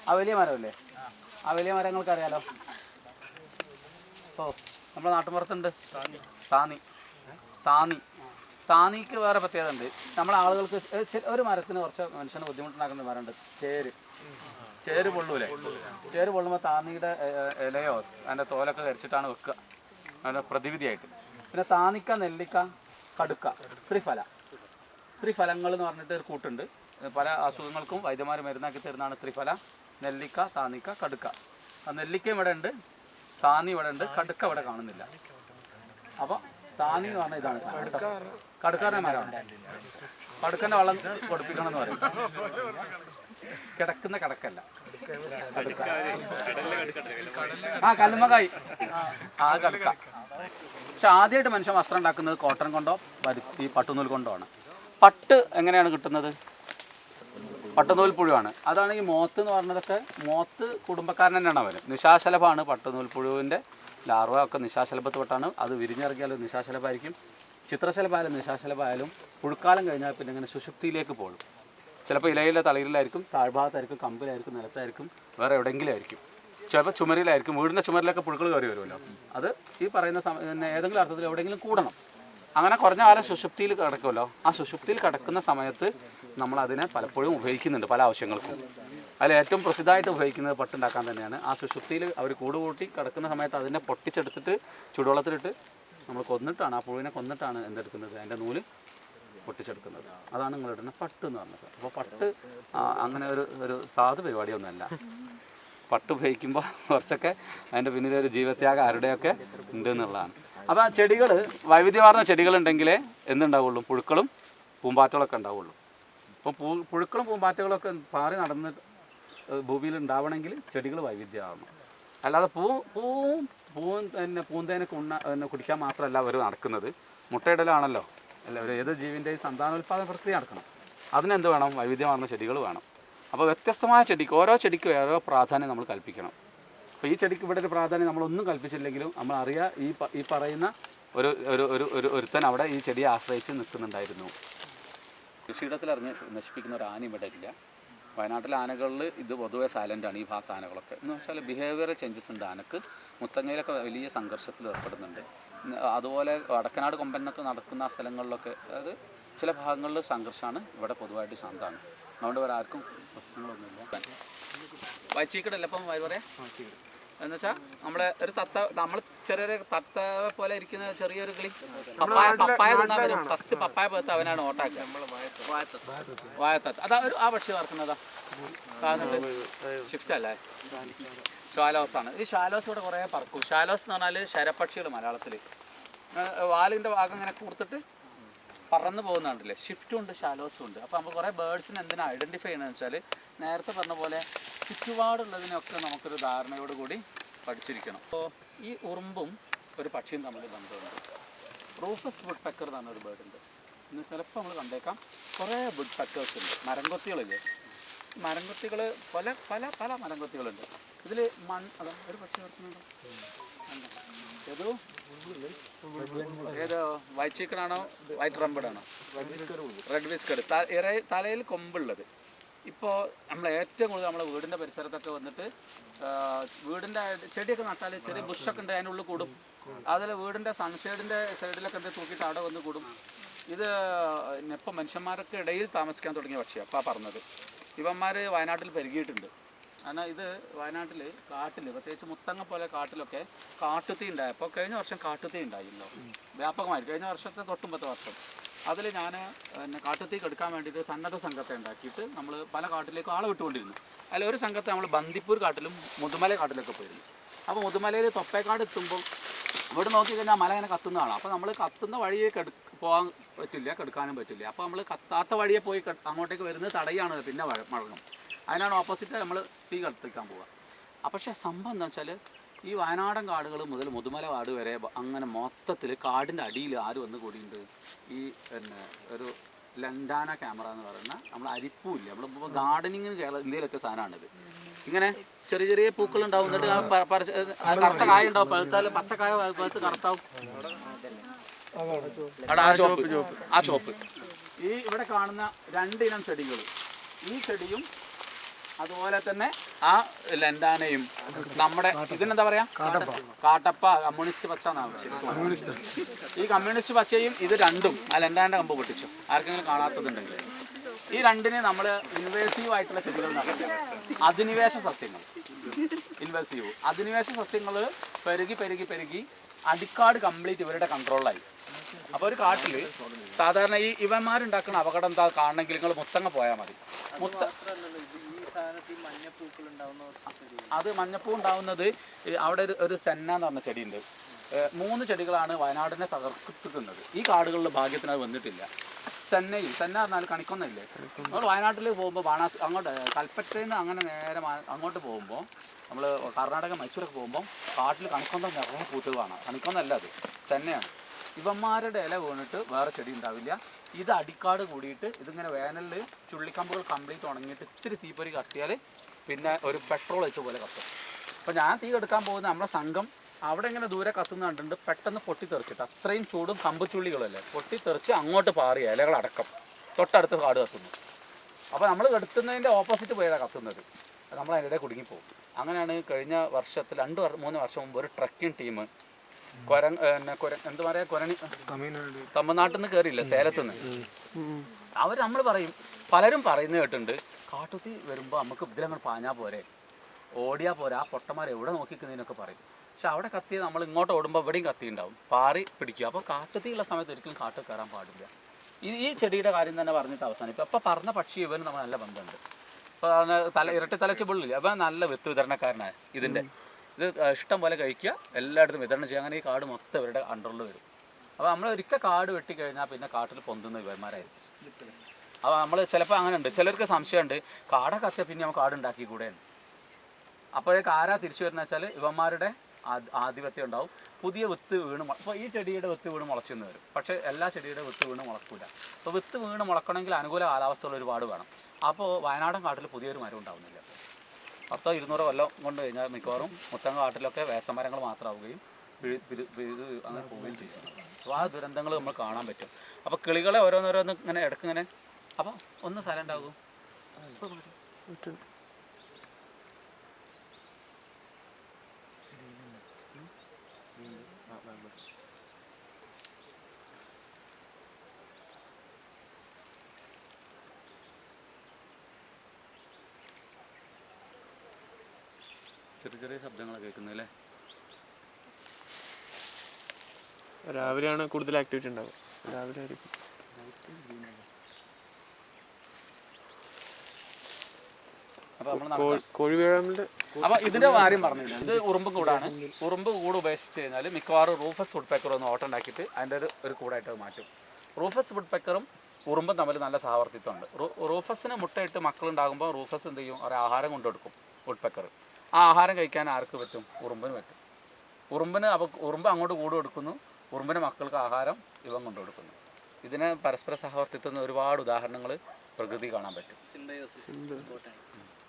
ആ വലിയ മരമല്ലേ? ആ വലിയ മരങ്ങൾക്ക് അറിയാലോ. ഓ നമ്മുടെ നാട്ടുമ്പുറത്തുണ്ട് താന്നിക്ക് വേറെ പ്രത്യേകത ഉണ്ട്. നമ്മളെ ആളുകൾക്ക് ഒരു മരത്തിന് കുറച്ച് മനുഷ്യന് ബുദ്ധിമുട്ടുണ്ടാക്കുന്ന മരമുണ്ട്, ചേര് പൊള്ളൂലേ? ചേര് പൊള്ളുമ്പോൾ താന്നിയുടെ ഇലയോ അതിൻ്റെ തോലൊക്കെ കരിച്ചിട്ടാണ് വെക്കുക, അതിൻ്റെ പ്രതിവിധിയായിട്ട്. പിന്നെ താന്നിക്ക, നെല്ലിക്ക, കടുക്ക, ത്രിഫലങ്ങൾ എന്ന് പറഞ്ഞിട്ട് ഒരു കൂട്ടുണ്ട്. പല അസുഖങ്ങൾക്കും വൈദ്യന്മാർ മരുന്നാക്കി തരുന്നതാണ് ത്രിഫല. നെല്ലിക്ക, താന്നിക്ക, കടുക്ക. നെല്ലിക്കയും ഇവിടെ ഉണ്ട്, താന്നി ഇവിടെ ഉണ്ട്, കടുക്ക ഇവിടെ കാണുന്നില്ല. അപ്പോൾ താന്നി എന്ന് പറഞ്ഞാൽ ഇതാണ് കടുക്കാരൻ്റെ മരമാണ്. കടുക്കൻ്റെ വള്ളം കൊടുപ്പിക്കണം എന്ന് പറയും. കിടക്കുന്ന കടക്കല്ല, കടുക്ക. ആ കല്ലുമ്മക്കായി, ആ കടുക്ക. പക്ഷെ ആദ്യമായിട്ട് മനുഷ്യൻ വസ്ത്രം ഉണ്ടാക്കുന്നത് കോട്ടൺ കൊണ്ടോ ഈ പട്ടുനൂൽ കൊണ്ടോ ആണ്. പട്ട് എങ്ങനെയാണ് കിട്ടുന്നത്? പട്ടുനൂൽ പുഴുവാണ്. അതാണ് ഈ മോത്ത് എന്ന് പറഞ്ഞതൊക്കെ. മോത്ത് കുടുംബക്കാരൻ തന്നെയാണ് അവർ. നിശാശലഭമാണ് പട്ടുനൂൽ പുഴുവിൻ്റെ ലാർവ ഒക്കെ നിശാശലഭത്ത് പെട്ടാണ്. അത് വിരിഞ്ഞിറങ്ങിയാലും നിശാശലഭമായിരിക്കും, ചിത്രശലഭമായാലും നിശാശലഭമായാലും പുഴുക്കാലം കഴിഞ്ഞാൽ പിന്നെ ഇങ്ങനെ സുഷുപ്തിയിലേക്ക് പോകും. ചിലപ്പോൾ ഇലയിലെ തളിരിലായിരിക്കും, താഴ്ഭാഗത്തായിരിക്കും, കമ്പിലായിരിക്കും, നിലത്തായിരിക്കും, വേറെ എവിടെയെങ്കിലും ആയിരിക്കും, ചിലപ്പോൾ ചുമരിലായിരിക്കും. വീടിൻ്റെ ചുമരിലൊക്കെ പുഴുക്കൾ കയറി വരുമല്ലോ. അത് ഈ പറയുന്ന ഏതെങ്കിലും അർത്ഥത്തിൽ എവിടെയെങ്കിലും കൂടണം. അങ്ങനെ കുറഞ്ഞ കാലം സുഷുപ്തിയിൽ കിടക്കുമല്ലോ. ആ സുഷുപ്തിയിൽ കിടക്കുന്ന സമയത്ത് നമ്മൾ അതിനെ പലപ്പോഴും ഉപയോഗിക്കുന്നുണ്ട് പല ആവശ്യങ്ങൾക്കും. അതിൽ ഏറ്റവും പ്രസിദ്ധമായിട്ട് ഉപയോഗിക്കുന്നത് പട്ടുണ്ടാക്കാൻ തന്നെയാണ്. ആ സുഷുപ്തിയിൽ അവർ കൂടുകൂട്ടി കിടക്കുന്ന സമയത്ത് അതിനെ പൊട്ടിച്ചെടുത്തിട്ട് ചുടുവെള്ളത്തിലിട്ട് നമ്മൾ കൊന്നിട്ടാണ്, ആ പുഴുവിനെ കൊന്നിട്ടാണ് എന്തെടുക്കുന്നത്, അതിൻ്റെ നൂല് പൊട്ടിച്ചെടുക്കുന്നത്. അതാണ് നിങ്ങളിടുന്ന പട്ട് എന്ന് പറഞ്ഞത്. അപ്പോൾ പട്ട് അങ്ങനെ ഒരു സാധു പരിപാടിയൊന്നുമല്ല. പട്ട് ഉപയോഗിക്കുമ്പോൾ കുറച്ചൊക്കെ അതിൻ്റെ പിന്നിലൊരു ജീവത്യാഗം ആരുടെയൊക്കെ ഉണ്ട് എന്നുള്ളതാണ്. അപ്പോൾ ആ ചെടികൾ, വൈവിധ്യമാർന്ന ചെടികളുണ്ടെങ്കിലേ എന്തുണ്ടാവുള്ളൂ? പുഴുക്കളും പൂമ്പാറ്റകളൊക്കെ ഉണ്ടാവുള്ളൂ. അപ്പോൾ പുഴുക്കളും പൂമ്പാറ്റകളൊക്കെ പാറി നടന്ന് ഭൂമിയിൽ ഉണ്ടാവണമെങ്കിൽ ചെടികൾ വൈവിധ്യമാകണം. അല്ലാതെ പൂന്തേനെ കുടിക്കാൻ മാത്രമല്ല അവർ നടക്കുന്നത്, മുട്ടയിടലാണല്ലോ. അല്ല, ഏത് ജീവിൻ്റെയും സന്താനോൽപാദന പ്രക്രിയ നടക്കണം. അതിനെന്ത് വേണം? വൈവിധ്യമാർന്ന ചെടികൾ വേണം. അപ്പോൾ വ്യത്യസ്തമായ ചെടിക്ക്, ഓരോ ചെടിക്കും ഓരോ പ്രാധാന്യം നമ്മൾ കൽപ്പിക്കണം. അപ്പോൾ ഈ ചെടിക്ക് ഇവിടെ ഒരു പ്രാധാന്യം നമ്മളൊന്നും കൽപ്പിച്ചില്ലെങ്കിലും നമ്മൾ അറിയാം, ഈ പറയുന്ന ഒരുത്തൻ അവിടെ ഈ ചെടിയെ ആശ്രയിച്ച് നിൽക്കുന്നുണ്ടായിരുന്നു. കൃഷിയിടത്തിലിറങ്ങി നശിപ്പിക്കുന്ന ഒരു ആന ഇവിടെ ഇല്ല. വയനാട്ടിലെ ആനകളിൽ ഇത് പൊതുവെ സൈലൻ്റാണ്. ഈ ഭാഗത്ത് ആനകളൊക്കെ എന്ന് വെച്ചാൽ ബിഹേവിയറൽ ചേഞ്ചസ് ഉണ്ട്. ആനക്ക് മുത്തങ്ങയിലൊക്കെ വലിയ സംഘർഷത്തിൽ ഏർപ്പെടുന്നുണ്ട്. അതുപോലെ വടക്കനാട് കൊമ്പനൊക്കെ നടക്കുന്ന സ്ഥലങ്ങളിലൊക്കെ, അതായത് ചില ഭാഗങ്ങളിൽ സംഘർഷമാണ്. ഇവിടെ പൊതുവായിട്ട് ശാന്തമാണ്. അതുകൊണ്ട് വേറെ ആർക്കും പ്രശ്നങ്ങളൊന്നുമില്ല. വൈച്ചീക്കടല്ല ഇപ്പം പറയാം എന്ന് വെച്ചാൽ നമ്മളെ ഒരു നമ്മൾ ചെറിയൊരു തത്ത പോലെ ഇരിക്കുന്ന ചെറിയൊരു കിളി, പപ്പായ തിന്നാൻ വരും. ഫസ്റ്റ് പപ്പായ പോലത്തെ അവനാണ് ഓട്ടാക്കുക, വായത്തത്ത. അതാ ആ പക്ഷി വളർത്തുന്നതാ ഷിഫ്റ്റ് അല്ലേ? ഷാലോസാണ്. ഈ ഷാലോസ് ഇവിടെ കുറേ പറക്കും. ഷാലോസ് എന്ന് പറഞ്ഞാൽ ശരപ്പക്ഷികൾ മലയാളത്തിൽ. വാലിൻ്റെ ഭാഗം ഇങ്ങനെ കൂർത്തിട്ട് പറന്ന് പോകുന്നുണ്ടല്ലേ. ഷിഫ്റ്റും ഉണ്ട്, ഷാലോസും ഉണ്ട്. അപ്പോൾ നമ്മൾ കുറേ ബേർഡ്സിനെ എന്തിനാണ് ഐഡൻറ്റിഫൈ ചെയ്യണമെന്ന് വെച്ചാൽ, നേരത്തെ പറഞ്ഞ പോലെ ചുറ്റുപാടുള്ളതിനൊക്കെ നമുക്കൊരു ധാരണയോട് കൂടി പഠിച്ചിരിക്കണം. അപ്പോൾ ഈ ഉറുമ്പും ഒരു പക്ഷിയും തമ്മിൽ ബന്ധമുണ്ട്. റൂഫസ് വുഡ് പെക്കർ എന്ന് പറഞ്ഞൊരു ബേർഡ് ഉണ്ട്. ഇന്ന് ചിലപ്പോൾ നമ്മൾ കണ്ടേക്കാം കുറേ വുഡ് പെക്കേഴ്സ് ഉണ്ട്. മരംകൊത്തികളില്ലേ, മരംകൊത്തികൾ പല പല പല മരംകൊത്തികളുണ്ട്. ഇതിൽ അതാ ഒരു പക്ഷി ഓർക്കുന്നുണ്ടോ? ഏതോ വൈറ്റ് ചിക്കനാണോ വൈറ്റ് റംബഡാണോ? Red whisked. തലയിൽ കൊമ്പുള്ളത്. ഇപ്പോൾ നമ്മൾ ഏറ്റവും കൂടുതൽ നമ്മളെ വീടിൻ്റെ പരിസരത്തൊക്കെ വന്നിട്ട് വീടിൻ്റെ ചെടിയൊക്കെ നട്ടാൽ ചെറിയ ബുഷൊക്കെ ഉണ്ട്, അതിനുള്ളിൽ കൂടും. അതിൽ വീടിൻ്റെ സൺഷെയ്ഡിൻ്റെ സൈഡിലൊക്കെ എന്ത് തൂക്കിയിട്ട് അവിടെ വന്ന് കൂടും. ഇത് ഇപ്പം മനുഷ്യന്മാർക്ക് ഇടയിൽ താമസിക്കാൻ തുടങ്ങിയ പക്ഷിയാണ്. അപ്പോൾ പറഞ്ഞത് ഇവന്മാർ വയനാട്ടിൽ പെരുകിയിട്ടുണ്ട്. കാരണം ഇത് വയനാട്ടിൽ കാട്ടിൽ, പ്രത്യേകിച്ച് മുത്തങ്ങ പോലെ കാട്ടിലൊക്കെ കാട്ടുതീ ഉണ്ടായി. അപ്പോൾ കഴിഞ്ഞ വർഷം കാട്ടുതീ ഉണ്ടായിരുന്നു വ്യാപകമായി, കഴിഞ്ഞ വർഷത്തെ തൊട്ടുമ്പത്തെ വർഷം. അതിൽ ഞാൻ കാട്ടുതീ കെടുക്കാൻ വേണ്ടിയിട്ട് സന്നദ്ധ സംഘത്തെ ഉണ്ടാക്കിയിട്ട് നമ്മൾ പല കാട്ടിലേക്കും ആളെ വിട്ടുകൊണ്ടിരുന്നു. അതിൽ ഒരു സംഘത്തെ നമ്മൾ ബന്ദിപ്പൂർ കാട്ടിലും മുതുമല കാട്ടിലൊക്കെ പോയിരുന്നു. അപ്പോൾ മുതുമലയിൽ തൊപ്പേക്കാട് എത്തുമ്പോൾ ഇവിടെ നോക്കിക്കഴിഞ്ഞാൽ മല ഇങ്ങനെ കത്തുന്നതാണ്. അപ്പോൾ നമ്മൾ കത്തുന്ന വഴിയെ പോകാൻ പറ്റില്ല, കെടുക്കാനും പറ്റില്ല. അപ്പോൾ നമ്മൾ കത്താത്ത വഴിയെ പോയി അങ്ങോട്ടേക്ക് വരുന്നത് തടയാണ്, പിന്നെ മഴങ്ങും. അതിനാണ് ഓപ്പോസിറ്റ് നമ്മൾ തീ കത്തിക്കാൻ പോവുക. പക്ഷേ സംഭവം എന്താ വെച്ചാൽ, ഈ വയനാടൻ കാടുകൾ മുതൽ മുതുമല കാട് വരെ അങ്ങനെ മൊത്തത്തിൽ കാടിൻ്റെ അടിയിൽ ആര് വന്ന് കൂടിയുണ്ട്? ഈ ഒരു ലണ്ടാന ക്യാമറ എന്ന് പറയുന്ന നമ്മൾ അരിപ്പൂല്ല, നമ്മളിപ്പോൾ ഗാർഡനിങ്ങിന് ഇന്ത്യയിലൊക്കെ സാധനമാണിത്. ഇങ്ങനെ ചെറിയ ചെറിയ പൂക്കൾ ഉണ്ടാവും, എന്നിട്ട് കറുത്ത കായ ഉണ്ടാവും, പഴുത്താൽ പച്ചക്കായ പഴുത്ത് കറുത്താവും. ആ ചോപ്പ്. ഈ ഇവിടെ കാണുന്ന രണ്ടിനം ചെടികൾ, ഈ ചെടിയും അതുപോലെ തന്നെ ആ ലെൻഡാനയും നമ്മുടെ ഇതിനെന്താ പറയാ, കാട്ടപ്പ, കമ്മ്യൂണിസ്റ്റ് പച്ച എന്നാണ്. ഈ കമ്മ്യൂണിസ്റ്റ് പച്ചയും ഇത് രണ്ടും ആ ലെൻഡാൻ്റെ കമ്പ് പൊട്ടിച്ചു. ആർക്കെങ്കിലും കാണാത്തതുണ്ടെങ്കിൽ ഈ രണ്ടിനെ നമ്മൾ ഇൻവേസീവ് ആയിട്ടുള്ള ചെടികൾ നടക്കും. അധിനിവേശ സസ്യങ്ങൾ, ഇൻവേസീവ് അധിനിവേശ സസ്യങ്ങൾ പെരുകി പെരുകി പെരുകി അടിക്കാട് കംപ്ലീറ്റ് ഇവരുടെ കൺട്രോളിലായി. അപ്പോൾ ഒരു കാട്ടിൽ സാധാരണ ഈ ഇവന്മാരുണ്ടാക്കുന്ന അപകടം എന്താ കാണണമെങ്കിൽ നിങ്ങൾ മുത്തങ്ങ പോയാൽ മതി. അത് മഞ്ഞപ്പൂ ഉണ്ടാവുന്നത് അവിടെ ഒരു സെന്ന എന്ന് പറഞ്ഞ ചെടിയുണ്ട്. 3 ചെടികളാണ് വയനാടിനെ തകർക്കുന്നത്. ഈ കാടുകളിൽ ഭാഗ്യത്തിന് അത് വന്നിട്ടില്ല. സെന്ന പറഞ്ഞാൽ കണിക്കൊന്നല്ലേ. നമ്മൾ വയനാട്ടിൽ പോകുമ്പോൾ അങ്ങോട്ട് കൽപ്പറ്റയിൽ നിന്ന് അങ്ങനെ നേരെ അങ്ങോട്ട് പോകുമ്പോൾ നമ്മൾ കർണാടക മൈസൂരൊക്കെ പോകുമ്പോൾ കാട്ടിൽ കണിക്കൊന്ന നിറയെ പൂത്തുകൾ കാണാം. കണിക്കൊന്നല്ല, അത് സെന്നയാണ്. ഇവന്മാരുടെ ഇല വീണിട്ട് വേറെ ചെടി ഉണ്ടാവില്ല. ഇത് അടിക്കാട് കൂടിയിട്ട് ഇതിങ്ങനെ വേനലിൽ ചുള്ളിക്കമ്പുകൾ കംപ്ലീറ്റ് ഉണങ്ങിയിട്ട് ഇത്തിരി തീപ്പൊരി കത്തിയാൽ പിന്നെ ഒരു പെട്രോൾ വെച്ച പോലെ കത്തും. അപ്പോൾ ഞാൻ തീ എടുക്കാൻ പോകുന്ന നമ്മുടെ സംഘം അവിടെ ഇങ്ങനെ ദൂരെ കത്തുന്ന കണ്ടിട്ടുണ്ട്. പെട്ടെന്ന് പൊട്ടിത്തെറിച്ചിട്ട് അത്രയും ചൂടും കമ്പുചുള്ളികളല്ലേ, പൊട്ടിത്തെറിച്ച് അങ്ങോട്ട് പാറി ഇലകളടക്കം തൊട്ടടുത്ത് കാട് കത്തുന്നു. അപ്പോൾ നമ്മൾ കെടുത്തുന്നതിൻ്റെ ഓപ്പോസിറ്റ് പോയാണ് കത്തുന്നത്. നമ്മൾ അതിനിടെ കുടുങ്ങിപ്പോകും. അങ്ങനെയാണ് കഴിഞ്ഞ വർഷത്തിൽ 2-3 വർഷം മുമ്പ് ഒരു ട്രക്കിംഗ് ടീം എന്താ പറയുക, തമിഴ്നാട്ടിൽ നിന്ന് കയറിയില്ല, സേലത്തുനിന്ന്. നമ്മൾ പറയും, പലരും പറയുന്നത് കേട്ടിട്ടുണ്ട്, കാട്ടുതീ വരുമ്പോൾ നമുക്ക് ഇതിലങ്ങൾ പാഞ്ഞാൽ പോരെ, ഓടിയാൽ പോരെ, ആ പൊട്ടന്മാർ എവിടെ നോക്കിക്കുന്നതിനൊക്കെ പറയും. പക്ഷെ അവിടെ കത്തിയത് നമ്മൾ ഇങ്ങോട്ട് ഓടുമ്പോൾ ഇവിടെയും കത്തി ഉണ്ടാവും, പാറി പിടിക്കുക. അപ്പോൾ കാട്ടുതീയുള്ള സമയത്ത് ഒരിക്കലും കാട്ടിൽ കയറാൻ പാടില്ല. ഈ ചെടിയുടെ കാര്യം തന്നെ പറഞ്ഞിട്ട് അവസാനിപ്പോൾ. അപ്പോൾ പറഞ്ഞ പക്ഷി ഇവന് നമ്മൾ നല്ല ബന്ധമുണ്ട്. ഇപ്പോൾ ഇരട്ടി തലച്ചുപുള്ളില്ല, അപ്പോൾ നല്ല വിത്ത് വിതരണക്കാരനാണ്. ഇത് ഇഷ്ടം പോലെ കഴിക്കുക, എല്ലായിടത്തും വിതരണം ചെയ്യുക. അങ്ങനെ ഈ കാട് മൊത്തം ഇവരുടെ കൺട്രോളിൽ വരും. അപ്പോൾ നമ്മൾ ഒരിക്കൽ കാട് വെട്ടിക്കഴിഞ്ഞാൽ പിന്നെ കാട്ടിൽ പൊന്തുന്ന ഇവന്മാരായിരിക്കും. അപ്പോൾ നമ്മൾ ചിലപ്പോൾ അങ്ങനെ ഉണ്ട്, ചിലർക്ക് സംശയമുണ്ട്, കാടൊക്കെ കത്തിയാൽ പിന്നെ നമുക്ക് കാടുണ്ടാക്കി കൂടെ. അപ്പോഴേക്ക് ആരാ തിരിച്ചു വരുന്നത് വെച്ചാൽ ഇവന്മാരുടെ ആധിപത്യം ഉണ്ടാവും. പുതിയ വിത്ത് വീണ് ഇപ്പോൾ ഈ ചെടിയുടെ വിത്ത് വീണ് മുളച്ചെന്ന് വരും, പക്ഷേ എല്ലാ ചെടിയുടെ വിത്ത് വീണ് മുളക്കില്ല. അപ്പോൾ വിത്ത് വീണ് മുളക്കണമെങ്കിൽ അനുകൂല കാലാവസ്ഥകൾ ഒരുപാട് വേണം. അപ്പോൾ വയനാടൻ കാട്ടിൽ പുതിയൊരു മരം ഉണ്ടാവുന്നില്ല. 100-200 കൊല്ലം കൊണ്ട് കഴിഞ്ഞാൽ മിക്കവാറും മുത്തങ്ങ കാട്ടിലൊക്കെ വേസമരങ്ങൾ മാത്രമാവുകയും അങ്ങനെ പോവുകയും ചെയ്യും. അപ്പോൾ ആ ദുരന്തങ്ങൾ നമ്മൾ കാണാൻ പറ്റും. അപ്പോൾ കിളികളെ ഓരോന്നോരോന്ന് ഇങ്ങനെ ഇടയ്ക്ക് ഇങ്ങനെ അപ്പോൾ ഒന്ന് സ്ഥലം ഉണ്ടാകും. ചെറിയ ചെറിയ ശബ്ദങ്ങളൊക്കെ കേൾക്കുന്നത് അല്ലേ. രാവിലെയാണ് കൂടുതൽ ആക്ടിവിറ്റി ഉണ്ടാവുക, രാവിലെ ആയിരിക്കും. അപ്പോൾ ഇതിന്റെ കാര്യം പറഞ്ഞില്ല, ഇത് ഉറുമ്പ് കൂടാണ്. ഉറുമ്പ് കൂട് ഉപേക്ഷിച്ച് കഴിഞ്ഞാൽ മിക്കവാറും റൂഫസ് വുഡ് പെക്കർ ഒന്ന് ഓട്ടം ഉണ്ടാക്കിയിട്ട് അതിൻ്റെ ഒരു കൂടായിട്ട് മാറ്റും. റൂഫസ് വുഡ് പെക്കറും ഉറുമ്പും തമ്മിൽ നല്ല സഹവർത്തിത്വമുണ്ട്. റൂഫസിന് മുട്ടയിട്ട് മക്കളുണ്ടാകുമ്പോൾ റൂഫസ് എന്ത് ചെയ്യും, ഒരു ആഹാരം കൊണ്ടുകൊടുക്കും വുഡ് പെക്കർ. ആ ആഹാരം കഴിക്കാൻ ആർക്ക് പറ്റും? ഉറുമ്പിന് പറ്റും. അപ്പോൾ ഉറുമ്പ് അങ്ങോട്ട് കൂട് കൊടുക്കുന്നു, ഉറുമ്പിൻ്റെ മക്കൾക്ക് ആഹാരം ഇവൻ കൊണ്ടു കൊടുക്കുന്നു. ഇതിന് പരസ്പര സഹവർത്തിത്വത്തിന് ഒരുപാട് ഉദാഹരണങ്ങൾ പ്രകൃതി കാണാൻ പറ്റും.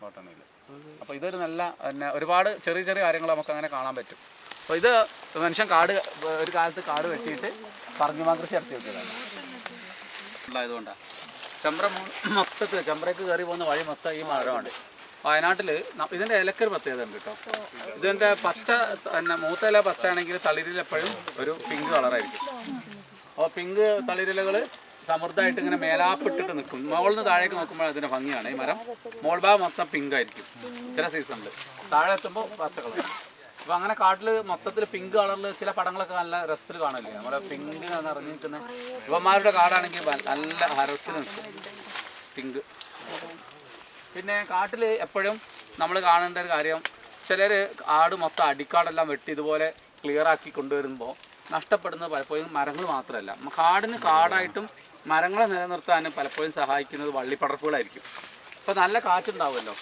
ബോട്ടണിയിൽ. അപ്പോൾ ഇതൊരു നല്ല പിന്നെ ഒരുപാട് ചെറിയ ചെറിയ കാര്യങ്ങൾ നമുക്ക് അങ്ങനെ കാണാൻ പറ്റും. അപ്പോൾ ഇത് മനുഷ്യൻ ഒരു കാലത്ത് കാട് വെട്ടിയിട്ട് പറങ്കിമാ കൃഷി നടത്തി വെച്ചതാണ്. ഉണ്ടായതുകൊണ്ടാണ് ചെമ്പ്ര മൊത്തത്തിൽ ചെമ്പ്രയ്ക്ക് കയറി പോകുന്ന വഴി മൊത്തം ഈ മരമാണ്. വയനാട്ടിൽ ഇതിൻ്റെ ഇലക്കൊരു പ്രത്യേകത ഉണ്ട് കേട്ടോ. ഇതിൻ്റെ പച്ച പിന്നെ മൂത്ത ഇല പച്ച ആണെങ്കിൽ തളിരിലെപ്പോഴും ഒരു പിങ്ക് കളറായിരിക്കും. അപ്പോൾ പിങ്ക് തളിരിലകൾ സമൃദ്ധമായിട്ട് ഇങ്ങനെ മേലാപ്പിട്ടിട്ട് നിൽക്കും. മുകളിൽ നിന്ന് താഴേക്ക് നോക്കുമ്പോൾ അതിൻ്റെ ഭംഗിയാണ്. ഈ മരം മോൾ ഭാഗം മൊത്തം പിങ്ക് ആയിരിക്കും ചില സീസണിൽ, താഴെ എത്തുമ്പോൾ പച്ച കളർ. അപ്പോൾ അങ്ങനെ കാട്ടിൽ മൊത്തത്തിൽ പിങ്ക് കളറിൽ ചില പടങ്ങളൊക്കെ നല്ല രസത്തിൽ കാണില്ലേ, നമ്മുടെ പിങ്കിന് നിറഞ്ഞു നിൽക്കുന്ന. ഇവന്മാരുടെ കാടാണെങ്കിൽ നല്ല ഹരത്തിൽ നിൽക്കും പിങ്ക്. പിന്നെ കാട്ടിൽ എപ്പോഴും നമ്മൾ കാണേണ്ട ഒരു കാര്യം, ചിലർ ആട് മൊത്തം അടിക്കാടെല്ലാം വെട്ടി ഇതുപോലെ ക്ലിയർ ആക്കി കൊണ്ടുവരുമ്പോൾ നഷ്ടപ്പെടുന്നത് പലപ്പോഴും മരങ്ങൾ മാത്രമല്ല, കാടിന് കാടായിട്ടും മരങ്ങളെ നിലനിർത്താൻ പലപ്പോഴും സഹായിക്കുന്നത് വള്ളിപ്പടർപ്പുകളായിരിക്കും. അപ്പോൾ നല്ല കാറ്റുണ്ടാവുമല്ലോ,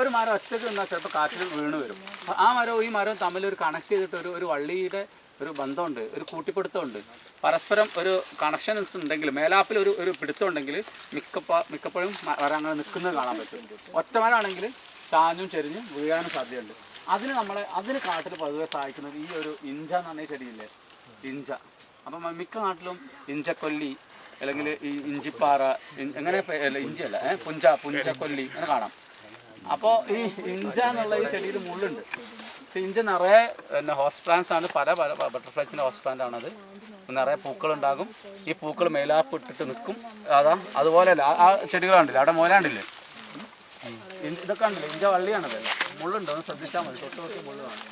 ഒരു മരം ഒറ്റയ്ക്ക് നിന്നാൽ ചിലപ്പോൾ കാറ്റിൽ വീണ് വരും. ആ മരവും ഈ മരവും തമ്മിൽ ഒരു കണക്ട് ചെയ്തിട്ട് ഒരു വള്ളിയുടെ ഒരു ബന്ധമുണ്ട്, ഒരു കൂട്ടിപ്പിടുത്തമുണ്ട്. പരസ്പരം ഒരു കണക്ഷൻസ് ഉണ്ടെങ്കിൽ, മേലാപ്പിൽ ഒരു പിടുത്തം ഉണ്ടെങ്കിൽ മിക്കപ്പോഴും മരം അങ്ങനെ നിൽക്കുന്നത് കാണാൻ പറ്റും. ഒറ്റമരാണെങ്കിൽ ചാഞ്ഞും ചെരിഞ്ഞും വീഴാനും സാധ്യതയുണ്ട്. അതിന് കാട്ടിൽ പൊതുവെ സഹായിക്കുന്നത് ഈ ഒരു ഇഞ്ച എന്ന് പറഞ്ഞ ചെടിയില്ലേ, ഇഞ്ച. അപ്പം മിക്ക നാട്ടിലും ഇഞ്ചക്കൊല്ലി അല്ലെങ്കിൽ ഈ ഇഞ്ചിപ്പാറ, എങ്ങനെ ഇഞ്ചിയല്ല പുഞ്ചക്കൊല്ലി അങ്ങനെ കാണാം. അപ്പോൾ ഈ ഇഞ്ച എന്നുള്ള ഈ ചെടിയിൽ മുള്ളുണ്ട്. പക്ഷെ ഇഞ്ച നിറയെ ഹോസ്റ്റ് പ്ലാന്റ്സ് ആണ്, പല പല ബട്ടർഫ്ലൈസിൻ്റെ ഹോസ്റ്റ് പ്ലാന്റ് ആണത്. നിറയെ പൂക്കളുണ്ടാകും. ഈ പൂക്കൾ മേലാപ്പ് ഇട്ടിട്ട് നിൽക്കും. അതുപോലെ ആ ചെടികളുണ്ടല്ലേ അവിടെ മോലാണ്ടില്ലേ, ഇതൊക്കെ ഉണ്ടല്ലോ ഇഞ്ച വള്ളിയാണതല്ല, മുള്ളുണ്ട്, ഒന്ന് ശ്രദ്ധിച്ചാൽ മതി. തൊട്ട് മുള്ളു കാണും.